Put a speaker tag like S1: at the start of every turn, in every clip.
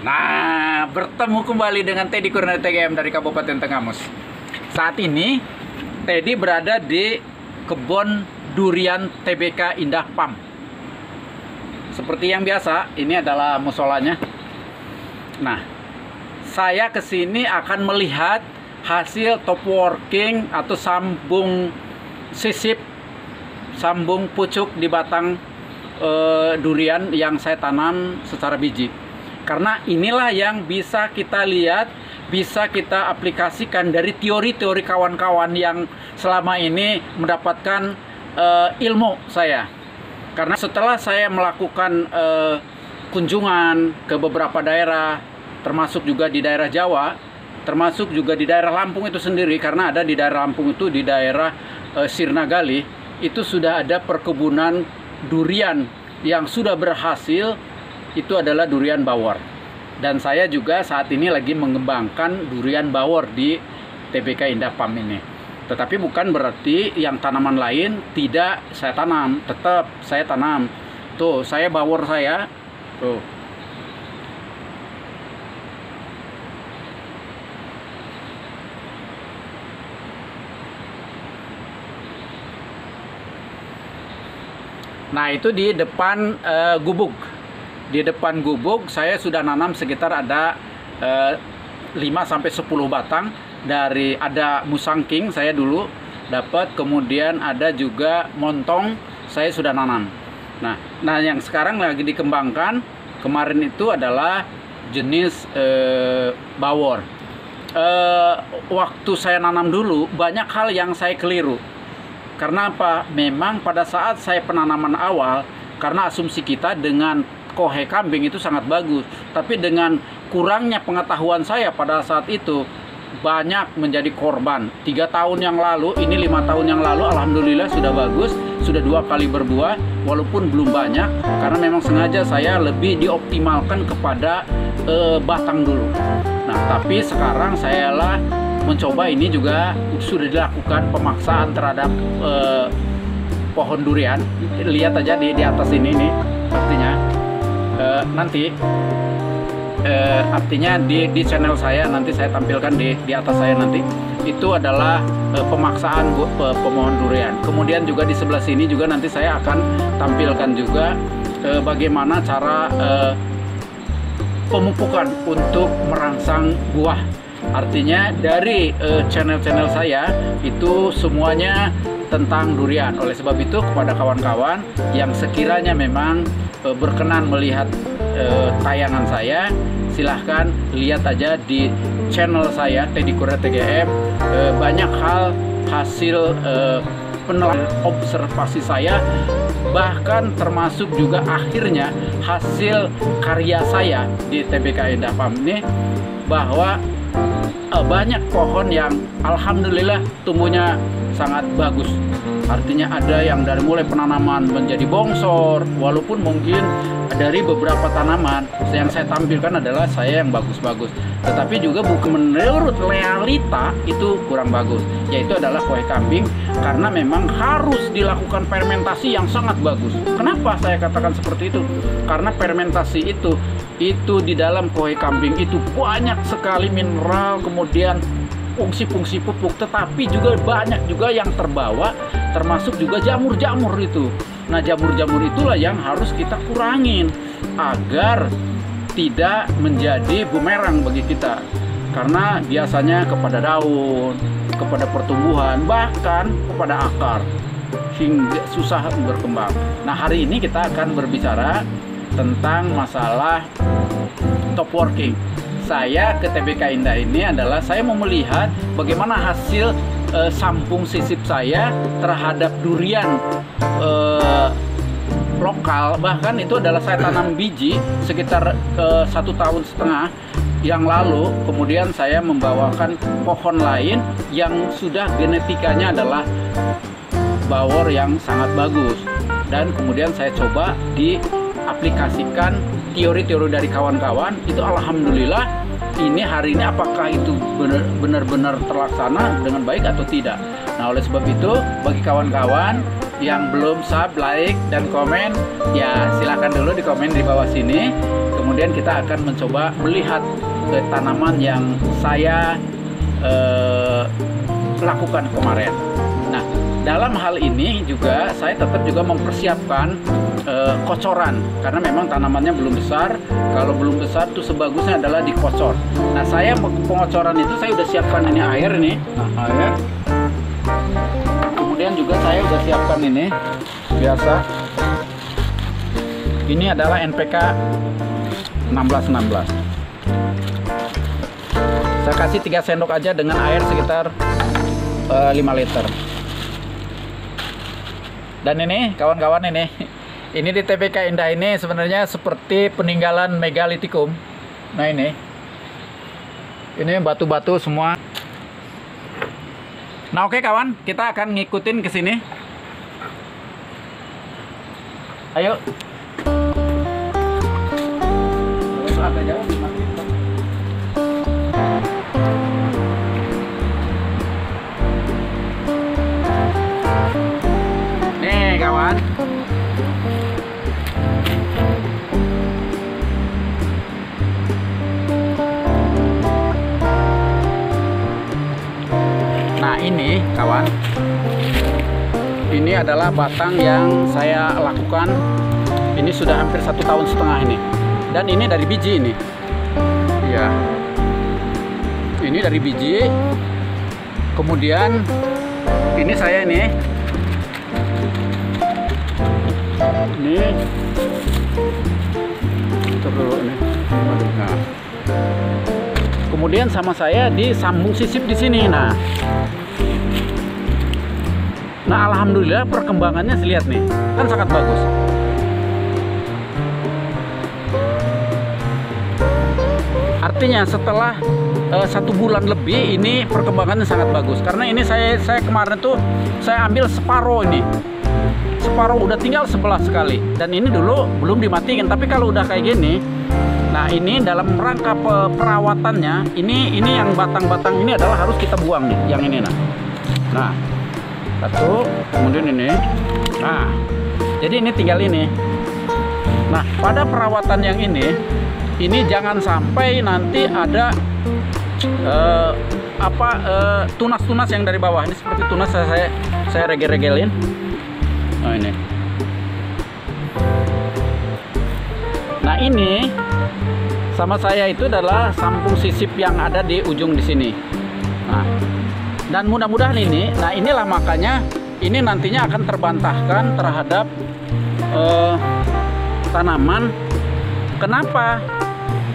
S1: Nah, bertemu kembali dengan Teddy Kurniawan TGM dari Kabupaten Tenggamus. Saat ini Teddy berada di kebun durian TBK Indah Pam. Seperti yang biasa, ini adalah musolanya. Nah, saya kesini akan melihat hasil top working atau sambung sisip, sambung pucuk di batang durian yang saya tanam secara biji. Karena inilah yang bisa kita lihat, bisa kita aplikasikan dari teori-teori kawan-kawan yang selama ini mendapatkan ilmu saya. Karena setelah saya melakukan kunjungan ke beberapa daerah, termasuk juga di daerah Jawa, termasuk juga di daerah Lampung itu sendiri, karena ada di daerah Lampung itu, di daerah Sirnagali, itu sudah ada perkebunan durian yang sudah berhasil. Itu adalah durian bawor. Dan saya juga saat ini lagi mengembangkan durian bawor di TBK Indah Pam ini. Tetapi bukan berarti yang tanaman lain tidak saya tanam, tetap saya tanam. Tuh, saya bawor saya. Tuh. Nah, itu di depan gubuk. Di depan gubuk saya sudah nanam sekitar ada 5-10 batang. Dari ada musangking saya dulu dapat, kemudian ada juga montong saya sudah nanam. Nah yang sekarang lagi dikembangkan kemarin itu adalah jenis bawor. Waktu saya nanam dulu banyak hal yang saya keliru. Karena apa? Memang pada saat saya penanaman awal, karena asumsi kita dengan kohe kambing itu sangat bagus, tapi dengan kurangnya pengetahuan saya pada saat itu banyak menjadi korban. 3 tahun yang lalu, ini 5 tahun yang lalu, alhamdulillah sudah bagus, sudah 2 kali berbuah, walaupun belum banyak, karena memang sengaja saya lebih dioptimalkan kepada batang dulu. Nah, tapi sekarang saya lah mencoba, ini juga sudah dilakukan pemaksaan terhadap pohon durian. Lihat aja di atas ini nih, artinya nanti artinya di channel saya nanti saya tampilkan di atas saya nanti itu adalah pemaksaan pemohon durian. Kemudian juga di sebelah sini juga nanti saya akan tampilkan juga bagaimana cara pemupukan untuk merangsang buah. Artinya dari channel-channel saya itu semuanya tentang durian. Oleh sebab itu kepada kawan-kawan yang sekiranya memang berkenan melihat tayangan saya, silahkan lihat aja di channel saya Teddy Kurniawan TGM. Banyak hal hasil penelitian observasi saya, bahkan termasuk juga akhirnya hasil karya saya di TBK Indah Pam ini, bahwa banyak pohon yang alhamdulillah tumbuhnya sangat bagus. Artinya ada yang dari mulai penanaman menjadi bongsor, walaupun mungkin dari beberapa tanaman yang saya tampilkan adalah saya yang bagus-bagus, tetapi juga bukan menurut realita itu kurang bagus, yaitu adalah kohe kambing, karena memang harus dilakukan fermentasi yang sangat bagus. Kenapa saya katakan seperti itu? Karena fermentasi itu di dalam kohe kambing itu banyak sekali mineral, kemudian fungsi-fungsi pupuk, tetapi juga banyak juga yang terbawa, termasuk juga jamur-jamur itu. Nah, jamur-jamur itulah yang harus kita kurangin agar tidak menjadi bumerang bagi kita. Karena biasanya kepada daun, kepada pertumbuhan, bahkan kepada akar, hingga susah berkembang. Nah, hari ini kita akan berbicara tentang masalah top working. Saya ke TBK Indah ini adalah saya mau melihat bagaimana hasil sambung sisip saya terhadap durian lokal. Bahkan itu adalah saya tanam biji sekitar 1,5 tahun yang lalu. Kemudian saya membawakan pohon lain yang sudah genetikanya adalah bawor yang sangat bagus, dan kemudian saya coba diaplikasikan teori-teori dari kawan-kawan. Itu alhamdulillah ini hari ini apakah itu benar-benar terlaksana dengan baik atau tidak. Nah, oleh sebab itu bagi kawan-kawan yang belum sub, like, dan komen, ya silakan dulu di komen di bawah sini. Kemudian kemudian kita akan mencoba melihat tanaman yang saya lakukan kemarin. Nah, dalam hal ini juga saya tetap juga mempersiapkan kocoran, karena memang tanamannya belum besar. Kalau belum besar tuh sebagusnya adalah dikocor. Nah, saya pengocoran itu saya udah siapkan ini air nih. Nah, air. Kemudian juga saya udah siapkan ini biasa. Ini adalah NPK 1616. Saya kasih 3 sendok aja dengan air sekitar 5 liter. Dan ini kawan-kawan, ini di TPK Indah ini sebenarnya seperti peninggalan megalitikum. Nah, ini batu-batu semua. Nah, oke kawan, kita akan ngikutin ke sini. Ayo. Agak jauh, nih kawan. Nah, ini kawan, ini adalah batang yang saya lakukan. Ini sudah hampir 1,5 tahun ini. Dan ini dari biji ini. Ya. Ini dari biji. Kemudian ini saya ini. Terus ini. Nah. Kemudian sama saya disambung sisip di sini. Nah, alhamdulillah perkembangannya lihat nih, kan sangat bagus. Artinya setelah 1 bulan lebih ini perkembangannya sangat bagus. Karena ini saya kemarin tuh saya ambil separuh ini. Separuh udah tinggal 11 sekali. Dan ini dulu belum dimatiin. Tapi kalau udah kayak gini, nah ini dalam rangka perawatannya, ini yang batang-batang ini adalah harus kita buang nih, yang ini nah. Satu, kemudian ini. Nah, jadi ini tinggal ini. Nah, pada perawatan yang ini jangan sampai nanti ada tunas-tunas yang dari bawah. Ini seperti tunas saya regel-regelin. Nah, ini. Nah, ini sama saya itu adalah sambung sisip yang ada di ujung di sini. Nah, dan mudah-mudahan ini, nah inilah makanya ini nantinya akan terbantahkan terhadap tanaman. Kenapa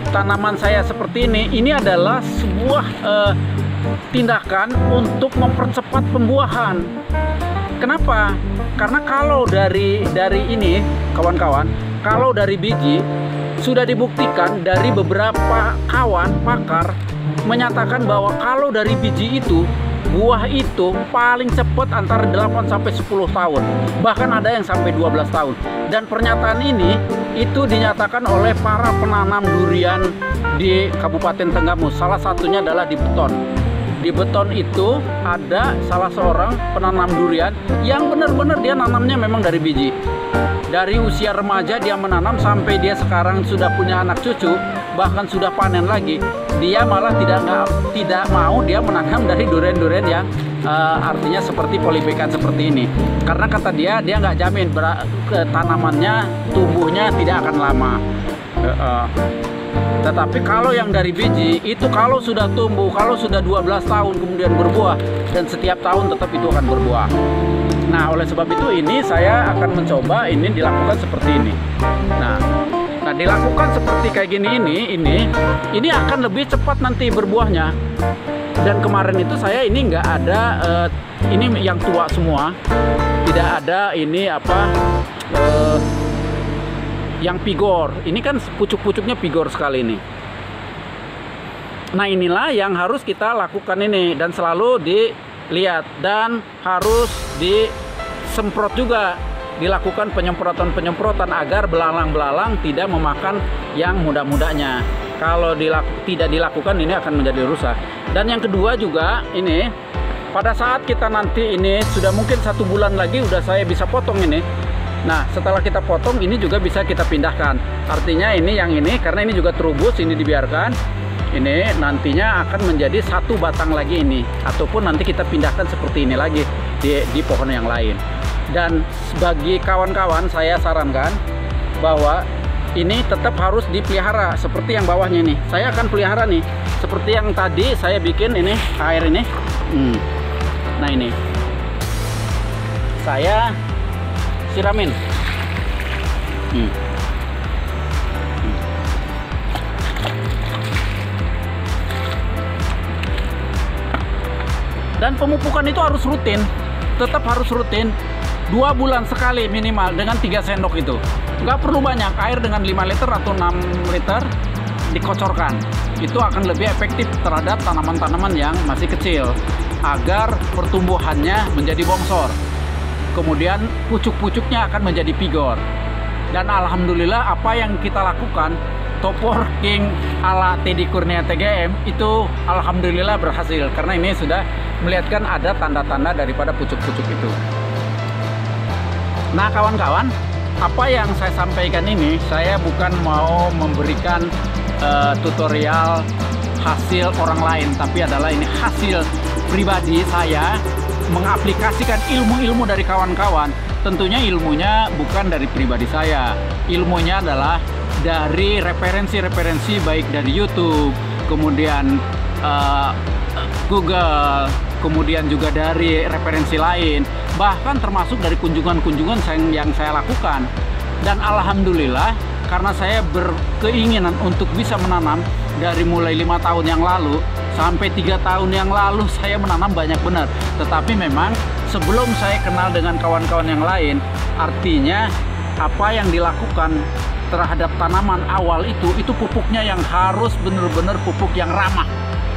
S1: tanaman saya seperti ini? Ini adalah sebuah tindakan untuk mempercepat pembuahan. Kenapa? Karena kalau dari ini kawan-kawan, kalau dari biji sudah dibuktikan dari beberapa kawan pakar menyatakan bahwa kalau dari biji itu buah itu paling cepat antara 8 sampai 10 tahun. Bahkan ada yang sampai 12 tahun. Dan pernyataan ini itu dinyatakan oleh para penanam durian di Kabupaten Tenggamus. Salah satunya adalah di Beton. Di Beton itu ada salah seorang penanam durian yang benar-benar dia nanamnya memang dari biji. Dari usia remaja dia menanam sampai dia sekarang sudah punya anak cucu, bahkan sudah panen lagi. Dia malah tidak mau dia menanam dari durian-durian yang artinya seperti polybecan seperti ini. Karena kata dia nggak jamin tanamannya tumbuhnya tidak akan lama. Tetapi kalau yang dari biji itu kalau sudah tumbuh, kalau sudah 12 tahun kemudian berbuah, dan setiap tahun tetap itu akan berbuah. Nah, oleh sebab itu ini saya akan mencoba ini dilakukan seperti ini. Nah, dilakukan seperti kayak gini ini akan lebih cepat nanti berbuahnya. Dan kemarin itu saya ini nggak ada ini yang tua semua, tidak ada ini yang pigor. Ini kan pucuk-pucuknya pigor sekali ini. Nah, inilah yang harus kita lakukan ini, dan selalu dilihat dan harus disemprot juga, dilakukan penyemprotan agar belalang-belalang tidak memakan yang muda-mudanya. Kalau tidak dilakukan ini akan menjadi rusak. Dan yang kedua juga ini pada saat kita nanti ini sudah mungkin 1 bulan lagi udah saya bisa potong ini. Nah, setelah kita potong, ini juga bisa kita pindahkan. Artinya ini yang ini, karena ini juga terubus, ini dibiarkan. Ini nantinya akan menjadi satu batang lagi ini. Ataupun nanti kita pindahkan seperti ini lagi di pohon yang lain. Dan bagi kawan-kawan, saya sarankan bahwa ini tetap harus dipelihara. Seperti yang bawahnya nih. Saya akan pelihara nih. Seperti yang tadi saya bikin ini, air ini. Nah ini. Saya siramin. Dan pemupukan itu harus rutin, tetap harus rutin, 2 bulan sekali minimal dengan 3 sendok itu. Nggak perlu banyak, air dengan 5 liter atau 6 liter dikocorkan. Itu akan lebih efektif terhadap tanaman-tanaman yang masih kecil, agar pertumbuhannya menjadi bongsor. Kemudian pucuk-pucuknya akan menjadi pigor. Dan alhamdulillah apa yang kita lakukan, top working ala Teddy Kurnia TGM itu alhamdulillah berhasil. Karena ini sudah melihatkan ada tanda-tanda daripada pucuk-pucuk itu. Nah kawan-kawan, apa yang saya sampaikan ini, saya bukan mau memberikan tutorial hasil orang lain, tapi adalah ini hasil pribadi saya mengaplikasikan ilmu-ilmu dari kawan-kawan. Tentunya ilmunya bukan dari pribadi saya, ilmunya adalah dari referensi-referensi baik dari YouTube, kemudian Google, kemudian juga dari referensi lain, bahkan termasuk dari kunjungan-kunjungan yang saya lakukan. Dan alhamdulillah, karena saya berkeinginan untuk bisa menanam dari mulai 5 tahun yang lalu sampai 3 tahun yang lalu, saya menanam banyak benar. Tetapi memang sebelum saya kenal dengan kawan-kawan yang lain, artinya apa yang dilakukan terhadap tanaman awal itu pupuknya yang harus benar-benar pupuk yang ramah,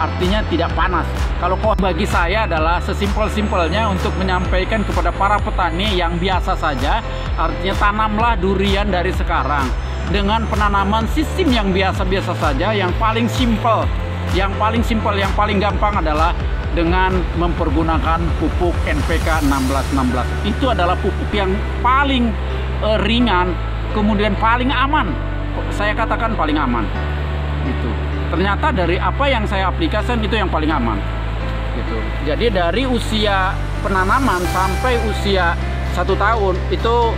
S1: artinya tidak panas. Kalau bagi saya adalah sesimpel-simpelnya untuk menyampaikan kepada para petani yang biasa saja, artinya tanamlah durian dari sekarang dengan penanaman sistem yang biasa-biasa saja, yang paling simpel, yang paling gampang adalah dengan mempergunakan pupuk NPK 1616. Itu adalah pupuk yang paling ringan, kemudian paling aman. Saya katakan paling aman. Gitu. Ternyata dari apa yang saya aplikasikan itu yang paling aman. Gitu. Jadi dari usia penanaman sampai usia 1 tahun itu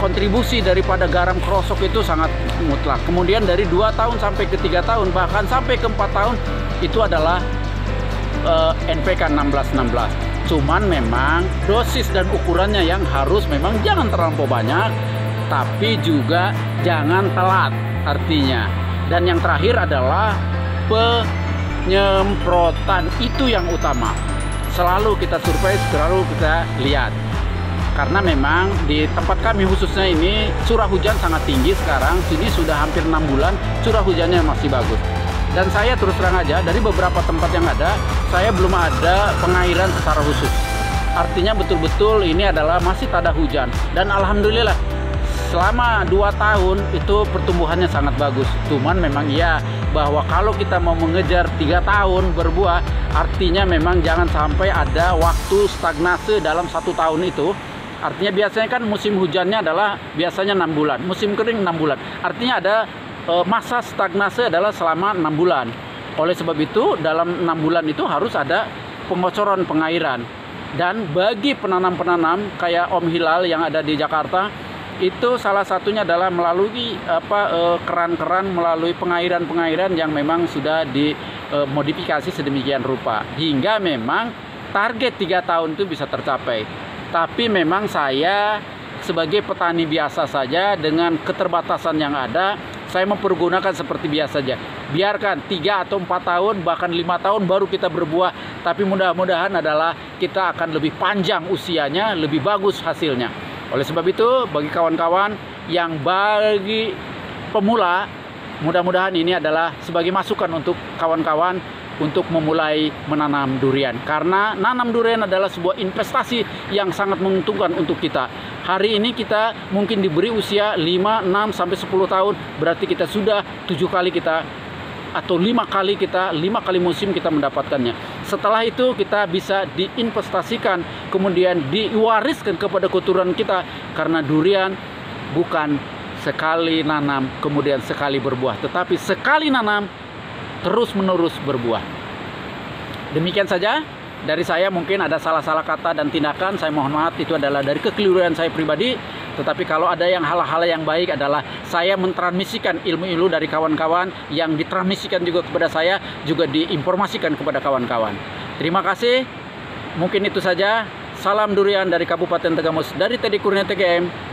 S1: kontribusi daripada garam krosok itu sangat mutlak. Kemudian dari 2 tahun sampai ke 3 tahun, bahkan sampai ke 4 tahun itu adalah NPK 1616. Cuman memang dosis dan ukurannya yang harus memang jangan terlampau banyak, tapi juga jangan telat artinya. Dan yang terakhir adalah penyemprotan, itu yang utama. Selalu kita survei, selalu kita lihat. Karena memang di tempat kami khususnya ini curah hujan sangat tinggi sekarang. Sini sudah hampir 6 bulan curah hujannya masih bagus. Dan saya terus terang aja, dari beberapa tempat yang ada, saya belum ada pengairan secara khusus. Artinya betul-betul ini adalah masih tak ada hujan. Dan alhamdulillah selama 2 tahun itu pertumbuhannya sangat bagus. Cuman memang iya, bahwa kalau kita mau mengejar 3 tahun berbuah, artinya memang jangan sampai ada waktu stagnase dalam 1 tahun itu. Artinya biasanya kan musim hujannya adalah biasanya 6 bulan, musim kering 6 bulan. Artinya ada masa stagnase adalah selama 6 bulan. Oleh sebab itu dalam 6 bulan itu harus ada pengocoran pengairan. Dan bagi penanam-penanam kayak Om Hilal yang ada di Jakarta, itu salah satunya adalah melalui keran-keran, melalui pengairan-pengairan yang memang sudah dimodifikasi sedemikian rupa hingga memang target 3 tahun itu bisa tercapai. Tapi memang saya sebagai petani biasa saja dengan keterbatasan yang ada, saya mempergunakan seperti biasa saja. Biarkan 3 atau 4 tahun, bahkan 5 tahun baru kita berbuah. Tapi mudah-mudahan adalah kita akan lebih panjang usianya, lebih bagus hasilnya. Oleh sebab itu, bagi kawan-kawan yang bagi pemula, mudah-mudahan ini adalah sebagai masukan untuk kawan-kawan untuk memulai menanam durian. Karena nanam durian adalah sebuah investasi yang sangat menguntungkan untuk kita. Hari ini kita mungkin diberi usia 5, 6, sampai 10 tahun. Berarti kita sudah 7 kali kita, atau 5 kali musim kita mendapatkannya. setelah itu kita bisa diinvestasikan, kemudian diwariskan kepada keturunan kita, karena durian bukan sekali nanam kemudian sekali berbuah, tetapi sekali nanam terus menerus berbuah. Demikian saja dari saya. Mungkin ada salah-salah kata dan tindakan, saya mohon maaf, itu adalah dari kekeliruan saya pribadi. Tetapi kalau ada yang hal-hal yang baik adalah saya mentransmisikan ilmu-ilmu dari kawan-kawan, yang ditransmisikan juga kepada saya, juga diinformasikan kepada kawan-kawan. Terima kasih. Mungkin itu saja. Salam durian dari Kabupaten Tegamus, dari Teddy Kurnia TGM.